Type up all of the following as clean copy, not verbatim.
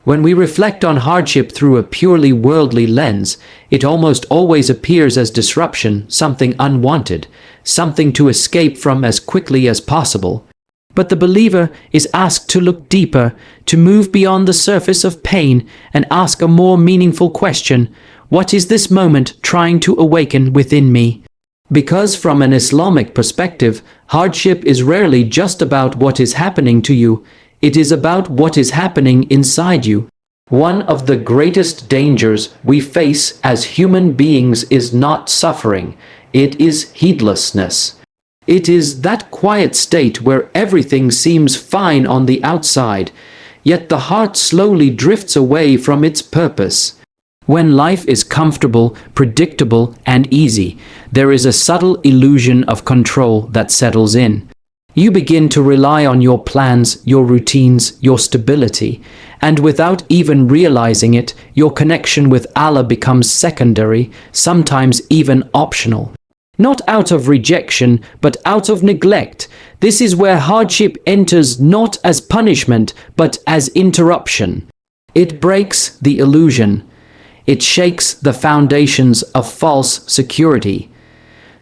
When we reflect on hardship through a purely worldly lens, it almost always appears as disruption, something unwanted, something to escape from as quickly as possible. But the believer is asked to look deeper, to move beyond the surface of pain and ask a more meaningful question: what is this moment trying to awaken within me? Because from an Islamic perspective, hardship is rarely just about what is happening to you. It is about what is happening inside you. One of the greatest dangers we face as human beings is not suffering. It is heedlessness. It is that quiet state where everything seems fine on the outside, yet the heart slowly drifts away from its purpose. When life is comfortable, predictable, and easy, there is a subtle illusion of control that settles in. You begin to rely on your plans, your routines, your stability, and without even realizing it, your connection with Allah becomes secondary, sometimes even optional. Not out of rejection, but out of neglect. This is where hardship enters not as punishment, but as interruption. It breaks the illusion. It shakes the foundations of false security.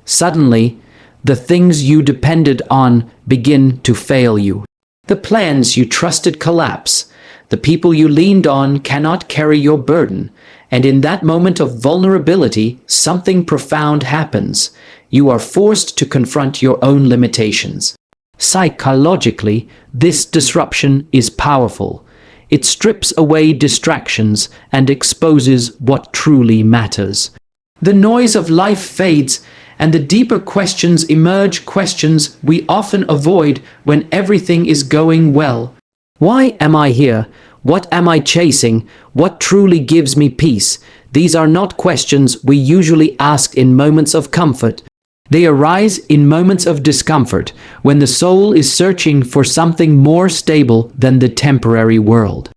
Suddenly, the things you depended on begin to fail you. The plans you trusted collapse. The people you leaned on cannot carry your burden. And in that moment of vulnerability, something profound happens. You are forced to confront your own limitations. Psychologically, this disruption is powerful. It strips away distractions and exposes what truly matters. The noise of life fades, and the deeper questions emerge, questions we often avoid when everything is going well. Why am I here? What am I chasing? What truly gives me peace? These are not questions we usually ask in moments of comfort. They arise in moments of discomfort, when the soul is searching for something more stable than the temporary world.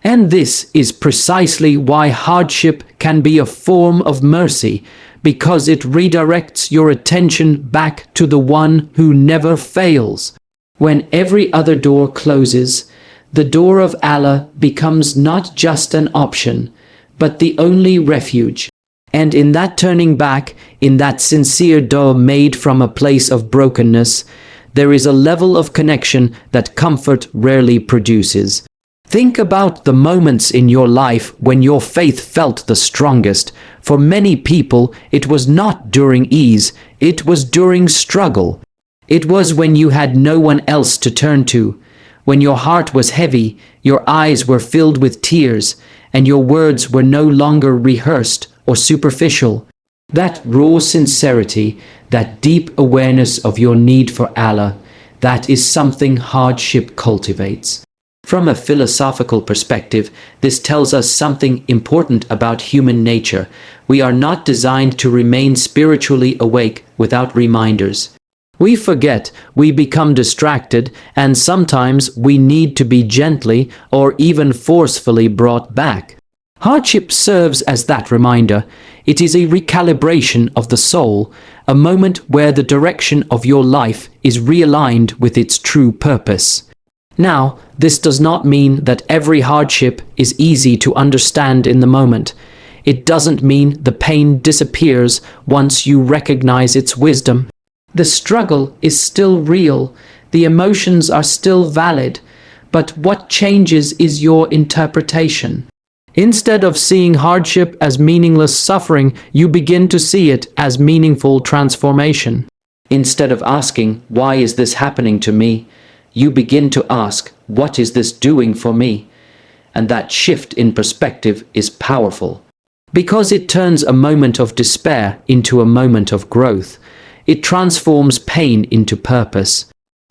And this is precisely why hardship can be a form of mercy, because it redirects your attention back to the one who never fails. When every other door closes, the door of Allah becomes not just an option, but the only refuge. And in that turning back, in that sincere dua made from a place of brokenness, there is a level of connection that comfort rarely produces. Think about the moments in your life when your faith felt the strongest. For many people, it was not during ease, it was during struggle. It was when you had no one else to turn to, when your heart was heavy, your eyes were filled with tears, and your words were no longer rehearsed or superficial. That raw sincerity, that deep awareness of your need for Allah, that is something hardship cultivates. From a philosophical perspective, this tells us something important about human nature. We are not designed to remain spiritually awake without reminders. We forget, we become distracted, and sometimes we need to be gently or even forcefully brought back. Hardship serves as that reminder. It is a recalibration of the soul, a moment where the direction of your life is realigned with its true purpose. Now, this does not mean that every hardship is easy to understand in the moment. It doesn't mean the pain disappears once you recognize its wisdom. The struggle is still real, the emotions are still valid, but what changes is your interpretation. Instead of seeing hardship as meaningless suffering, you begin to see it as meaningful transformation. Instead of asking, "Why is this happening to me?" you begin to ask, "What is this doing for me?" And that shift in perspective is powerful, because it turns a moment of despair into a moment of growth. It transforms pain into purpose.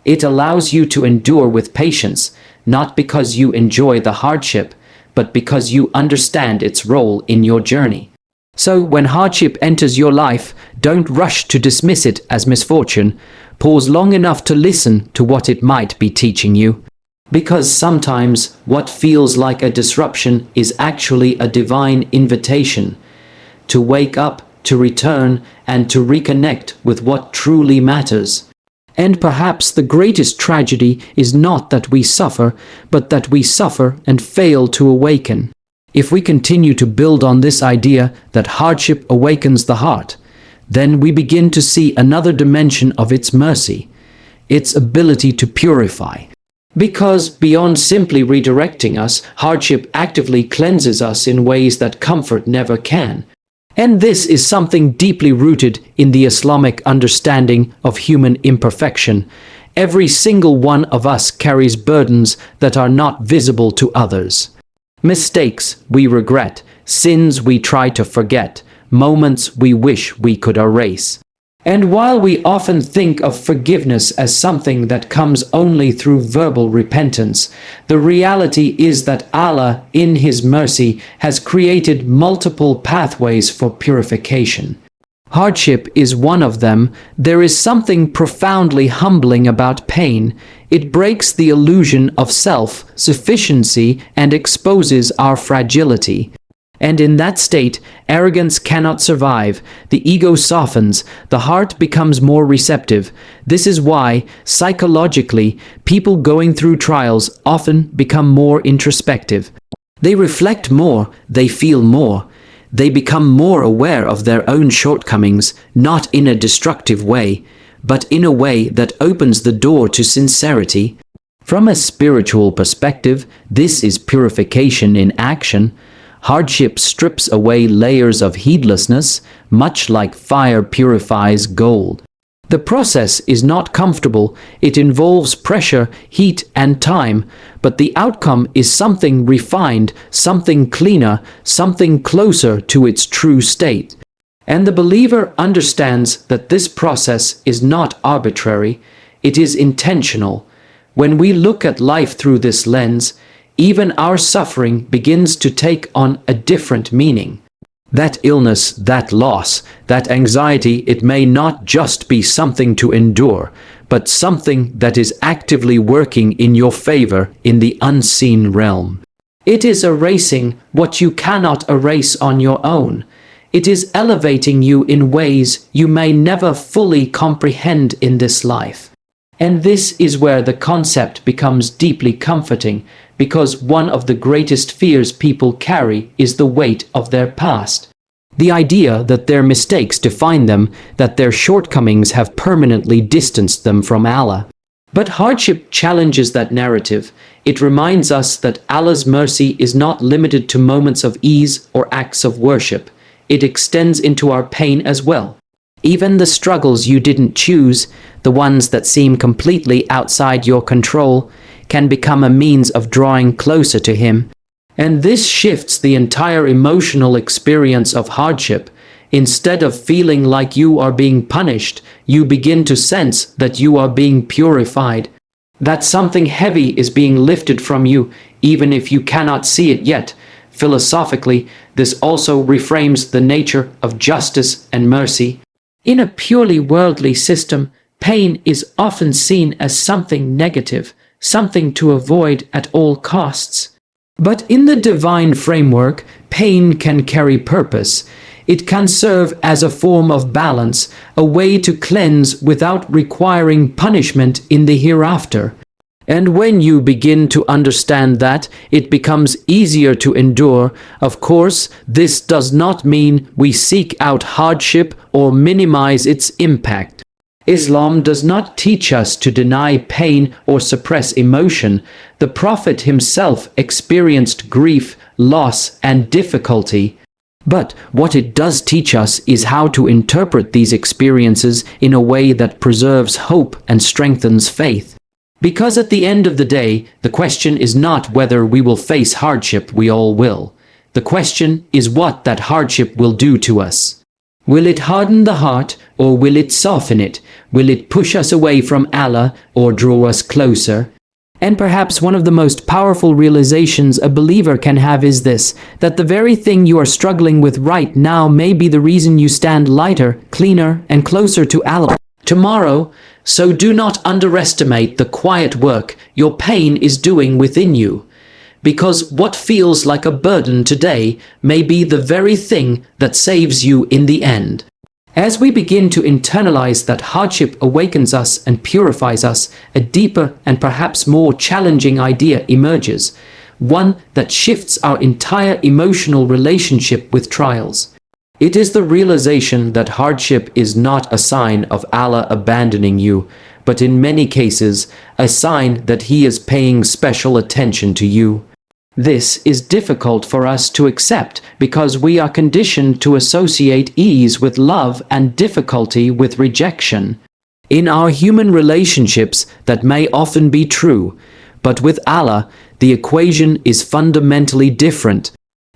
It allows you to endure with patience, not because you enjoy the hardship, but because you understand its role in your journey. So when hardship enters your life, don't rush to dismiss it as misfortune. Pause long enough to listen to what it might be teaching you. Because sometimes what feels like a disruption is actually a divine invitation to wake up, to return, and to reconnect with what truly matters. And perhaps the greatest tragedy is not that we suffer, but that we suffer and fail to awaken. If we continue to build on this idea that hardship awakens the heart, then we begin to see another dimension of its mercy, its ability to purify. Because beyond simply redirecting us, hardship actively cleanses us in ways that comfort never can. And this is something deeply rooted in the Islamic understanding of human imperfection. Every single one of us carries burdens that are not visible to others. Mistakes we regret, sins we try to forget, moments we wish we could erase. And while we often think of forgiveness as something that comes only through verbal repentance, the reality is that Allah, in His mercy, has created multiple pathways for purification. Hardship is one of them. There is something profoundly humbling about pain. It breaks the illusion of self-sufficiency and exposes our fragility. And in that state, arrogance cannot survive, the ego softens, the heart becomes more receptive. This is why, psychologically, people going through trials often become more introspective. They reflect more, they feel more. They become more aware of their own shortcomings, not in a destructive way, but in a way that opens the door to sincerity. From a spiritual perspective, this is purification in action. Hardship strips away layers of heedlessness, much like fire purifies gold. The process is not comfortable, it involves pressure, heat, and time, but the outcome is something refined, something cleaner, something closer to its true state. And the believer understands that this process is not arbitrary, it is intentional. When we look at life through this lens, even our suffering begins to take on a different meaning. That illness, that loss, that anxiety, it may not just be something to endure, but something that is actively working in your favor in the unseen realm. It is erasing what you cannot erase on your own. It is elevating you in ways you may never fully comprehend in this life. And this is where the concept becomes deeply comforting, because one of the greatest fears people carry is the weight of their past. The idea that their mistakes define them, that their shortcomings have permanently distanced them from Allah. But hardship challenges that narrative. It reminds us that Allah's mercy is not limited to moments of ease or acts of worship. It extends into our pain as well. Even the struggles you didn't choose, the ones that seem completely outside your control, can become a means of drawing closer to Him. And this shifts the entire emotional experience of hardship. Instead of feeling like you are being punished, you begin to sense that you are being purified. That something heavy is being lifted from you, even if you cannot see it yet. Philosophically, this also reframes the nature of justice and mercy. In a purely worldly system, pain is often seen as something negative, something to avoid at all costs. But in the divine framework, pain can carry purpose. It can serve as a form of balance, a way to cleanse without requiring punishment in the hereafter. And when you begin to understand that, it becomes easier to endure. Of course, this does not mean we seek out hardship or minimize its impact. Islam does not teach us to deny pain or suppress emotion. The Prophet himself experienced grief, loss, and difficulty. But what it does teach us is how to interpret these experiences in a way that preserves hope and strengthens faith. Because at the end of the day, the question is not whether we will face hardship, we all will. The question is what that hardship will do to us. Will it harden the heart, or will it soften it? Will it push us away from Allah, or draw us closer? And perhaps one of the most powerful realizations a believer can have is this, that the very thing you are struggling with right now may be the reason you stand lighter, cleaner, and closer to Allah tomorrow. So do not underestimate the quiet work your pain is doing within you. Because what feels like a burden today may be the very thing that saves you in the end. As we begin to internalize that hardship awakens us and purifies us, a deeper and perhaps more challenging idea emerges, one that shifts our entire emotional relationship with trials. It is the realization that hardship is not a sign of Allah abandoning you, but in many cases, a sign that He is paying special attention to you. This is difficult for us to accept because we are conditioned to associate ease with love and difficulty with rejection. In our human relationships, that may often be true, but with Allah, the equation is fundamentally different.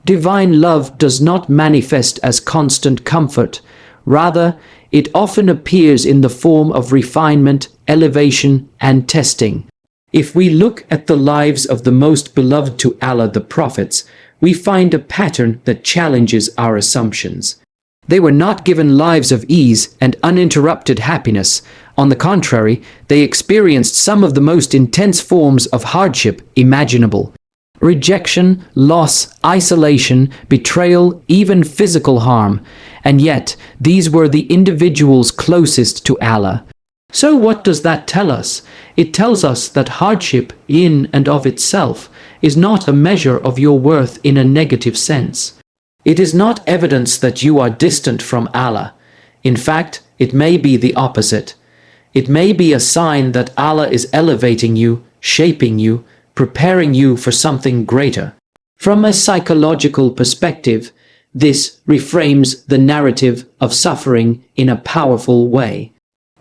Divine love does not manifest as constant comfort. Rather, it often appears in the form of refinement, elevation, and testing. If we look at the lives of the most beloved to Allah, the prophets, we find a pattern that challenges our assumptions. They were not given lives of ease and uninterrupted happiness. On the contrary, they experienced some of the most intense forms of hardship imaginable. Rejection, loss, isolation, betrayal, even physical harm. And yet, these were the individuals closest to Allah. So what does that tell us? It tells us that hardship, in and of itself, is not a measure of your worth in a negative sense. It is not evidence that you are distant from Allah. In fact, it may be the opposite. It may be a sign that Allah is elevating you, shaping you, preparing you for something greater. From a psychological perspective, this reframes the narrative of suffering in a powerful way.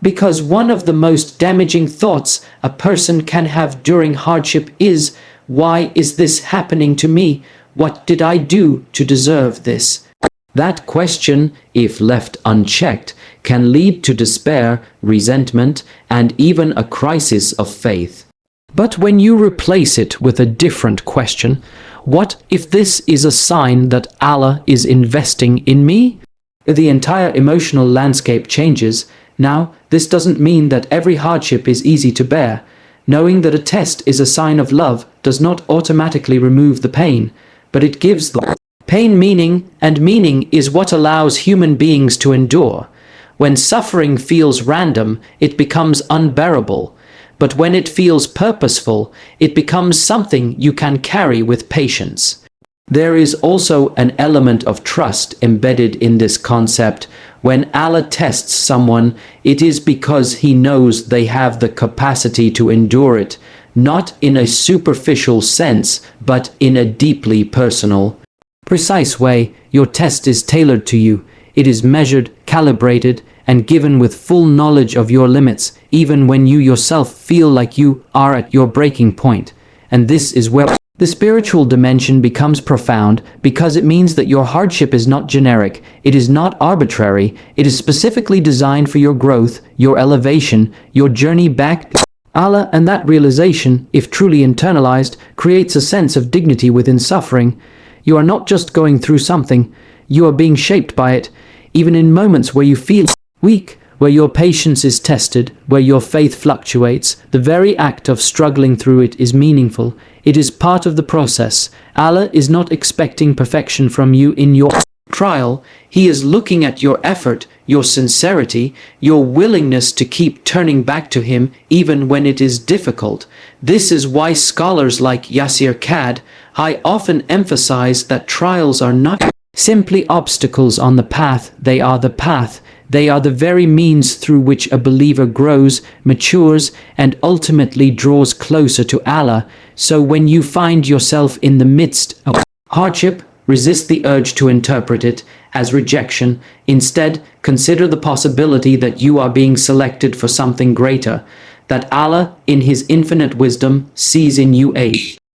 Because one of the most damaging thoughts a person can have during hardship is, why is this happening to me? What did I do to deserve this? That question, if left unchecked, can lead to despair, resentment, and even a crisis of faith. But when you replace it with a different question, what if this is a sign that Allah is investing in me? The entire emotional landscape changes. Now, this doesn't mean that every hardship is easy to bear. Knowing that a test is a sign of love does not automatically remove the pain, but it gives the pain meaning, and meaning is what allows human beings to endure. When suffering feels random, it becomes unbearable. But when it feels purposeful, it becomes something you can carry with patience. There is also an element of trust embedded in this concept. When Allah tests someone, it is because He knows they have the capacity to endure it, not in a superficial sense, but in a deeply personal, precise way. Your test is tailored to you. It is measured, calibrated, and given with full knowledge of your limits, even when you yourself feel like you are at your breaking point. And this is where the spiritual dimension becomes profound, because it means that your hardship is not generic, it is not arbitrary, it is specifically designed for your growth, your elevation, your journey back to Allah. And that realization, if truly internalized, creates a sense of dignity within suffering. You are not just going through something, you are being shaped by it, even in moments where you feel weak, where your patience is tested, where your faith fluctuates. The very act of struggling through it is meaningful. It is part of the process. Allah is not expecting perfection from you in your trial. He is looking at your effort, your sincerity, your willingness to keep turning back to Him even when it is difficult. This is why scholars like Yasir Qadhi often emphasize that trials are not simply obstacles on the path, they are the path. They are the very means through which a believer grows, matures, and ultimately draws closer to Allah. So when you find yourself in the midst of hardship, resist the urge to interpret it as rejection. Instead, consider the possibility that you are being selected for something greater, that Allah, in His infinite wisdom, sees in you a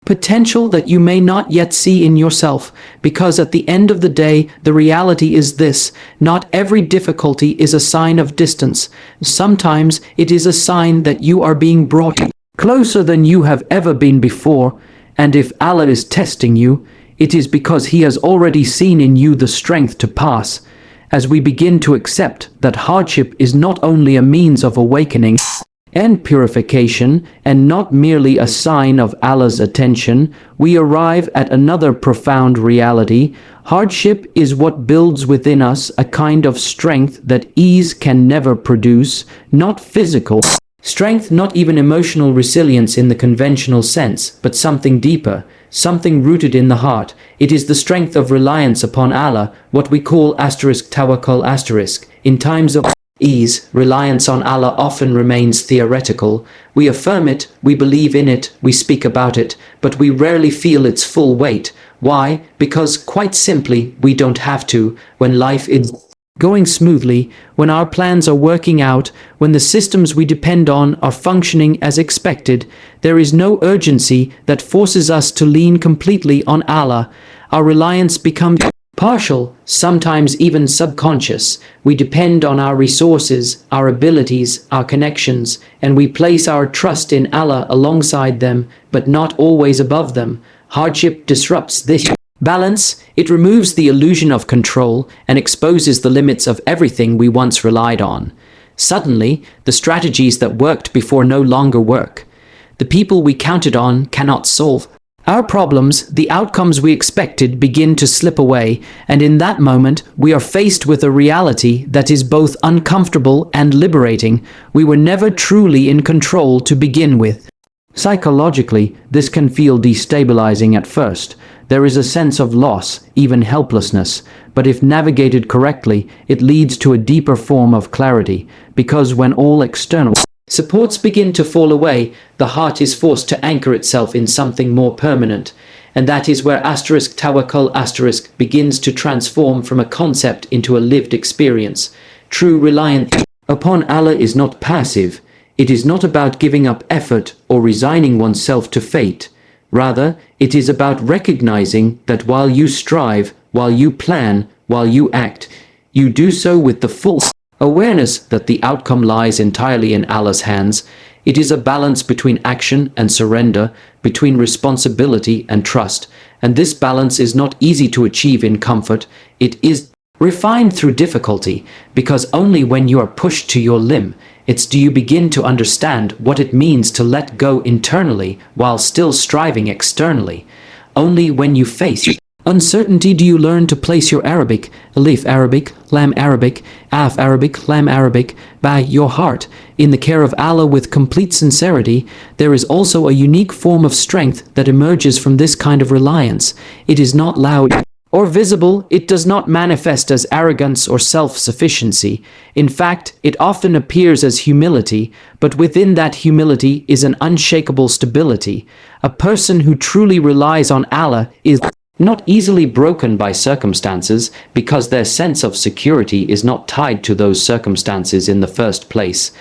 potential that you may not yet see in yourself, because at the end of the day, the reality is this: not every difficulty is a sign of distance. Sometimes it is a sign that you are being brought closer than you have ever been before, and if Allah is testing you, it is because He has already seen in you the strength to pass. As we begin to accept that hardship is not only a means of awakening, and purification, and not merely a sign of Allah's attention, we arrive at another profound reality. Hardship is what builds within us a kind of strength that ease can never produce, not physical strength, not even emotional resilience in the conventional sense, but something deeper, something rooted in the heart. It is the strength of reliance upon Allah, what we call Tawakkul. In times of ease, reliance on Allah often remains theoretical. We affirm it, we believe in it, we speak about it, but we rarely feel its full weight. Why? Because, quite simply, we don't have to. When life is going smoothly, when our plans are working out, when the systems we depend on are functioning as expected, there is no urgency that forces us to lean completely on Allah. Our reliance becomes partial, sometimes even subconscious. We depend on our resources, our abilities, our connections, and we place our trust in Allah alongside them, but not always above them. Hardship disrupts this balance. It removes the illusion of control and exposes the limits of everything we once relied on. Suddenly, the strategies that worked before no longer work. The people we counted on cannot solve our problems. The outcomes we expected begin to slip away, and in that moment, we are faced with a reality that is both uncomfortable and liberating. We were never truly in control to begin with. Psychologically, this can feel destabilizing at first. There is a sense of loss, even helplessness, but if navigated correctly, it leads to a deeper form of clarity, because when all external supports begin to fall away, the heart is forced to anchor itself in something more permanent, and that is where Tawakkul begins to transform from a concept into a lived experience. True reliance upon Allah is not passive. It is not about giving up effort or resigning oneself to fate. Rather, it is about recognizing that while you strive, while you plan, while you act, you do so with the full awareness that the outcome lies entirely in Allah's hands. It is a balance between action and surrender, between responsibility and trust, and this balance is not easy to achieve in comfort. It is refined through difficulty, because only when you are pushed to your limit, do you begin to understand what it means to let go internally while still striving externally. Only when you face uncertainty do you learn to place your Arabic, Alif Arabic, Lam Arabic, Af Arabic, Lam Arabic, by your heart, in the care of Allah with complete sincerity. There is also a unique form of strength that emerges from this kind of reliance. It is not loud or visible. It does not manifest as arrogance or self-sufficiency. In fact, it often appears as humility, but within that humility is an unshakable stability. A person who truly relies on Allah is not easily broken by circumstances, because their sense of security is not tied to those circumstances in the first place.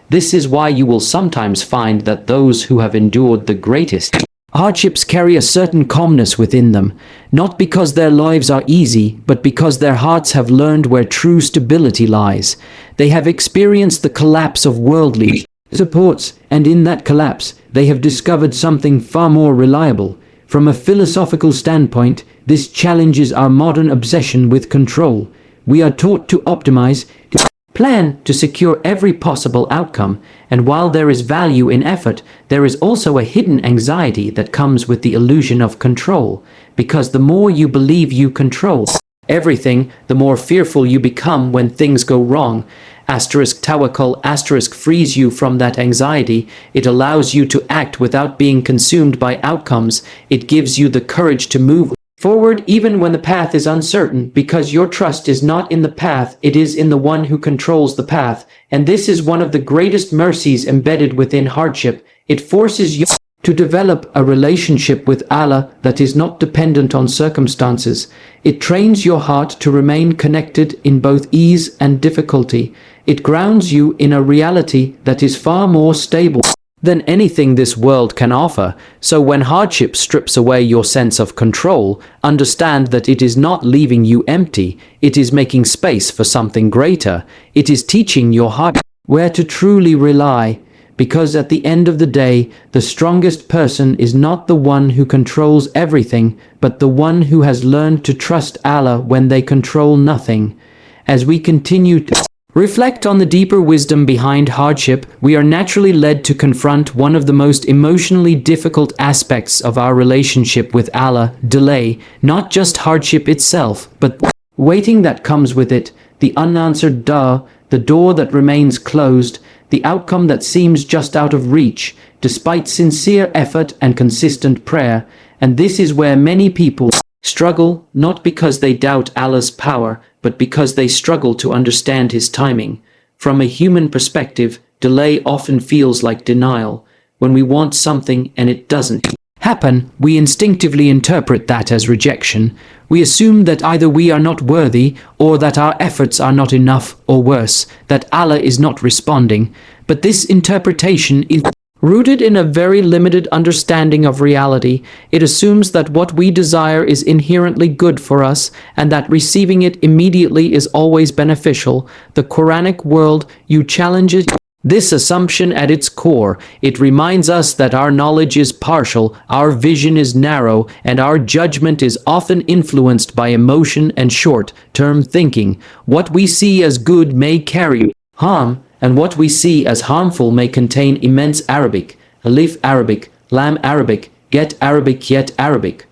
This is why you will sometimes find that those who have endured the greatest hardships carry a certain calmness within them, not because their lives are easy, but because their hearts have learned where true stability lies. They have experienced the collapse of worldly supports, and in that collapse, they have discovered something far more reliable. From a philosophical standpoint, this challenges our modern obsession with control. We are taught to optimize, to plan, to secure every possible outcome, and while there is value in effort, there is also a hidden anxiety that comes with the illusion of control, because the more you believe you control everything, the more fearful you become when things go wrong. Tawakkul frees you from that anxiety. It allows you to act without being consumed by outcomes. It gives you the courage to move forward even when the path is uncertain, because your trust is not in the path, it is in the one who controls the path. And this is one of the greatest mercies embedded within hardship. It forces you to develop a relationship with Allah that is not dependent on circumstances. It trains your heart to remain connected in both ease and difficulty. It grounds you in a reality that is far more stable than anything this world can offer. So when hardship strips away your sense of control, understand that it is not leaving you empty. It is making space for something greater. It is teaching your heart where to truly rely. Because at the end of the day, the strongest person is not the one who controls everything, but the one who has learned to trust Allah when they control nothing. As we continue to reflect on the deeper wisdom behind hardship, we are naturally led to confront one of the most emotionally difficult aspects of our relationship with Allah: delay. Not just hardship itself, but waiting that comes with it, the unanswered dua, the door that remains closed, the outcome that seems just out of reach, despite sincere effort and consistent prayer. And this is where many people struggle, not because they doubt Allah's power, but because they struggle to understand His timing. From a human perspective, delay often feels like denial. When we want something and it doesn't happen, we instinctively interpret that as rejection. We assume that either we are not worthy, or that our efforts are not enough, or worse, that Allah is not responding. But this interpretation is rooted in a very limited understanding of reality. It assumes that what we desire is inherently good for us, and that receiving it immediately is always beneficial. The Quranic world challenges this assumption at its core. It reminds us that our knowledge is partial, our vision is narrow, and our judgment is often influenced by emotion and short-term thinking. What we see as good may carry harm, and what we see as harmful may contain immense Arabic, alif Arabic, lam Arabic, get Arabic yet Arabic,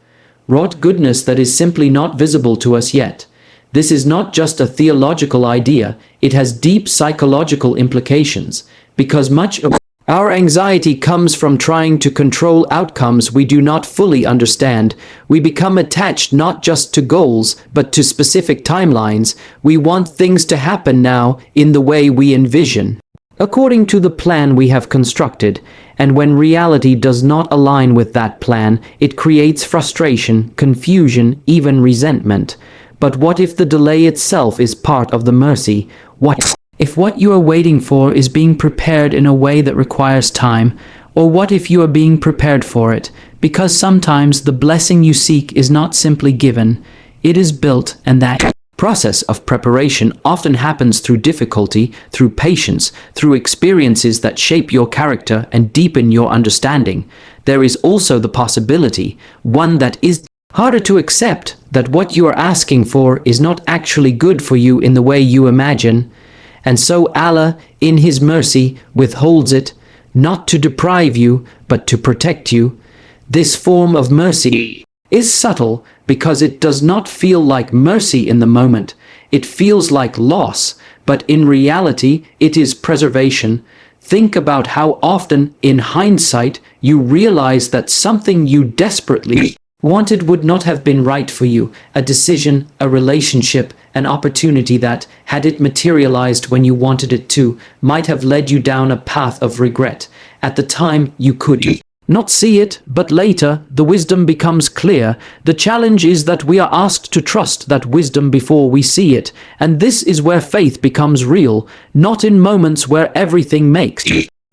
wrought goodness that is simply not visible to us yet. This is not just a theological idea, it has deep psychological implications, because much of our anxiety comes from trying to control outcomes we do not fully understand. We become attached not just to goals, but to specific timelines. We want things to happen now, in the way we envision, according to the plan we have constructed. And when reality does not align with that plan, it creates frustration, confusion, even resentment. But what if the delay itself is part of the mercy? What if what you are waiting for is being prepared in a way that requires time? Or what if you are being prepared for it? Because sometimes the blessing you seek is not simply given, it is built, and that process of preparation often happens through difficulty, through patience, through experiences that shape your character and deepen your understanding. There is also the possibility, one that is harder to accept, that what you are asking for is not actually good for you in the way you imagine. And so Allah, in His mercy, withholds it, not to deprive you, but to protect you. This form of mercy is subtle because it does not feel like mercy in the moment. It feels like loss, but in reality, it is preservation. Think about how often, in hindsight, you realize that something you desperately wanted would not have been right for you, a decision, a relationship, an opportunity that, had it materialized when you wanted it to, might have led you down a path of regret. At the time, you could not see it, but later, the wisdom becomes clear. The challenge is that we are asked to trust that wisdom before we see it, and this is where faith becomes real, not in moments where everything makes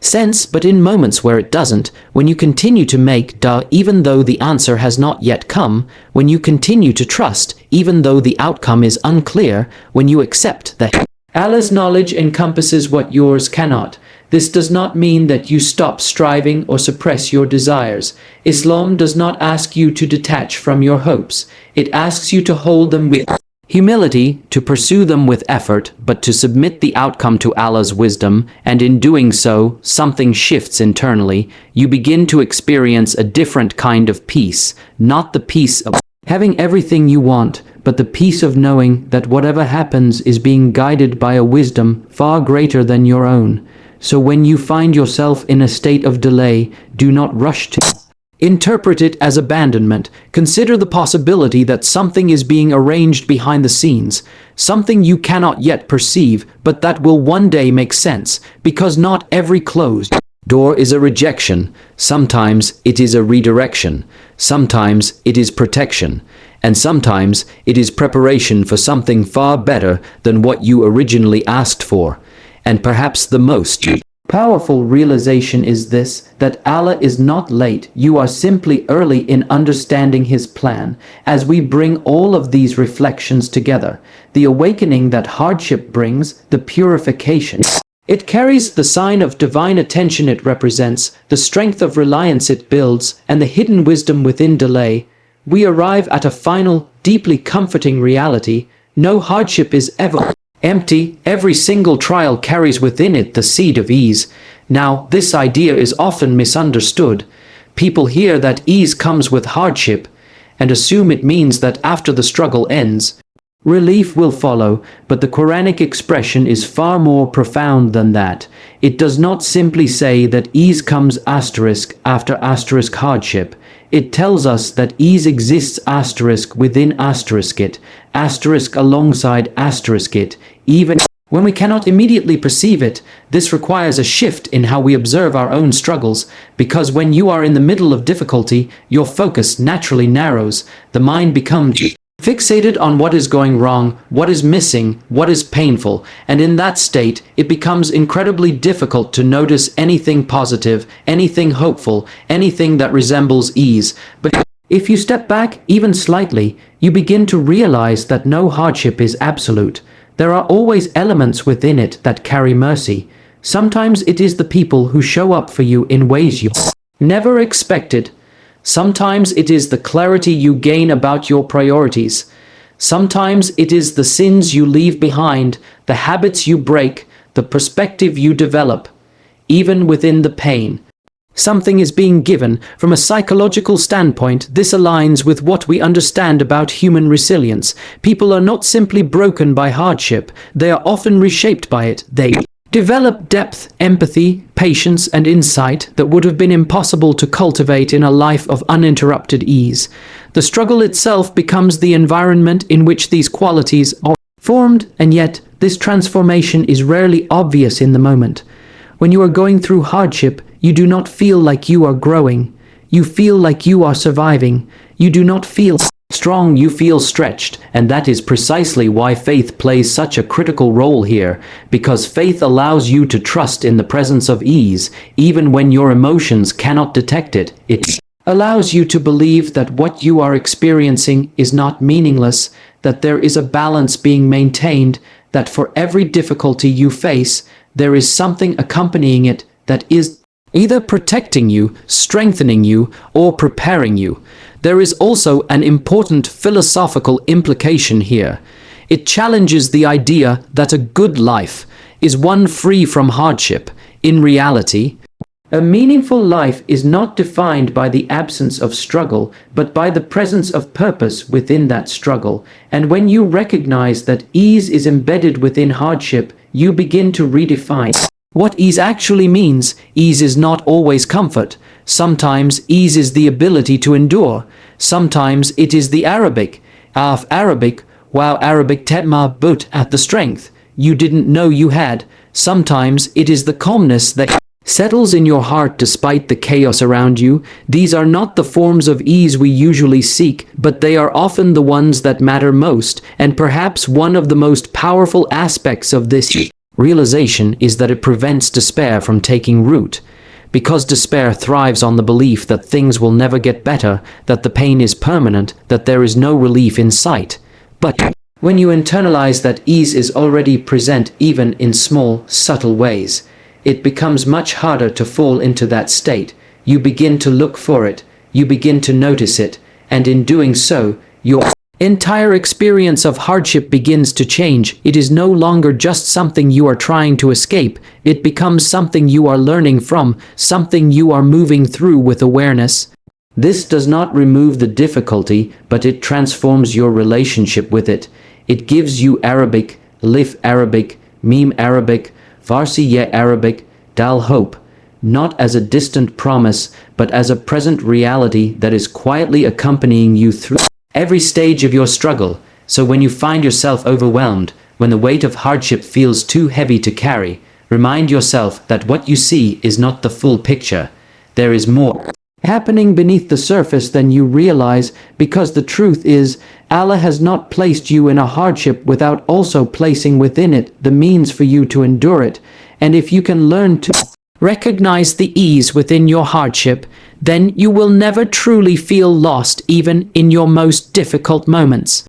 sense, but in moments where it doesn't, when you continue to make dua even though the answer has not yet come, when you continue to trust even though the outcome is unclear, when you accept that Allah's knowledge encompasses what yours cannot. This does not mean that you stop striving or suppress your desires. Islam does not ask you to detach from your hopes. It asks you to hold them with humility, to pursue them with effort, but to submit the outcome to Allah's wisdom, and in doing so, something shifts internally. You begin to experience a different kind of peace, not the peace of having everything you want, but the peace of knowing that whatever happens is being guided by a wisdom far greater than your own. So when you find yourself in a state of delay, do not rush to interpret it as abandonment. Consider the possibility that something is being arranged behind the scenes, something you cannot yet perceive, but that will one day make sense, because not every closed door is a rejection. Sometimes it is a redirection. Sometimes it is protection. And sometimes it is preparation for something far better than what you originally asked for. And perhaps the most powerful realization is this, that Allah is not late, you are simply early in understanding His plan. As we bring all of these reflections together, the awakening that hardship brings, the purification it carries, the sign of divine attention it represents, the strength of reliance it builds, and the hidden wisdom within delay, we arrive at a final, deeply comforting reality. No hardship is ever empty. Every single trial carries within it the seed of ease. Now, this idea is often misunderstood. People hear that ease comes with hardship and assume it means that after the struggle ends, relief will follow, but the Quranic expression is far more profound than that. It does not simply say that ease comes after hardship. It tells us that ease exists within it, alongside it, even when we cannot immediately perceive it. This requires a shift in how we observe our own struggles, because when you are in the middle of difficulty, your focus naturally narrows. The mind becomes fixated on what is going wrong, what is missing, what is painful, and in that state, it becomes incredibly difficult to notice anything positive, anything hopeful, anything that resembles ease. But if you step back even slightly, you begin to realize that no hardship is absolute. There are always elements within it that carry mercy. Sometimes it is the people who show up for you in ways you never expected. Sometimes it is the clarity you gain about your priorities. Sometimes it is the sins you leave behind, the habits you break, the perspective you develop. Even within the pain, something is being given. From a psychological standpoint, this aligns with what we understand about human resilience. People are not simply broken by hardship, they are often reshaped by it. They develop depth, empathy, patience, and insight that would have been impossible to cultivate in a life of uninterrupted ease. The struggle itself becomes the environment in which these qualities are formed, and yet this transformation is rarely obvious in the moment. When you are going through hardship, you do not feel like you are growing. You feel like you are surviving. You do not feel strong, you feel stretched, and that is precisely why faith plays such a critical role here, because faith allows you to trust in the presence of ease, even when your emotions cannot detect it. It allows you to believe that what you are experiencing is not meaningless, that there is a balance being maintained, that for every difficulty you face, there is something accompanying it that is either protecting you, strengthening you, or preparing you. There is also an important philosophical implication here. It challenges the idea that a good life is one free from hardship. In reality, a meaningful life is not defined by the absence of struggle, but by the presence of purpose within that struggle. And when you recognize that ease is embedded within hardship, you begin to redefine what ease actually means. Ease is not always comfort. Sometimes ease is the ability to endure. Sometimes it is the Arabic tetma but at the strength you didn't know you had. Sometimes it is the calmness that settles in your heart despite the chaos around you. These are not the forms of ease we usually seek, but they are often the ones that matter most, and perhaps one of the most powerful aspects of this realization is that it prevents despair from taking root. Because despair thrives on the belief that things will never get better, that the pain is permanent, that there is no relief in sight. But when you internalize that ease is already present even in small, subtle ways, it becomes much harder to fall into that state. You begin to look for it, you begin to notice it, and in doing so, your entire experience of hardship begins to change. It is no longer just something you are trying to escape. It becomes something you are learning from, something you are moving through with awareness. This does not remove the difficulty, but it transforms your relationship with it. It gives you Arabic, Alif Arabic, Mim Arabic, Farsi Ye Arabic, Dal hope, not as a distant promise, but as a present reality that is quietly accompanying you through every stage of your struggle. So when you find yourself overwhelmed, when the weight of hardship feels too heavy to carry, remind yourself that what you see is not the full picture. There is more happening beneath the surface than you realize, because the truth is, Allah has not placed you in a hardship without also placing within it the means for you to endure it. And if you can learn to recognize the ease within your hardship, then you will never truly feel lost even in your most difficult moments.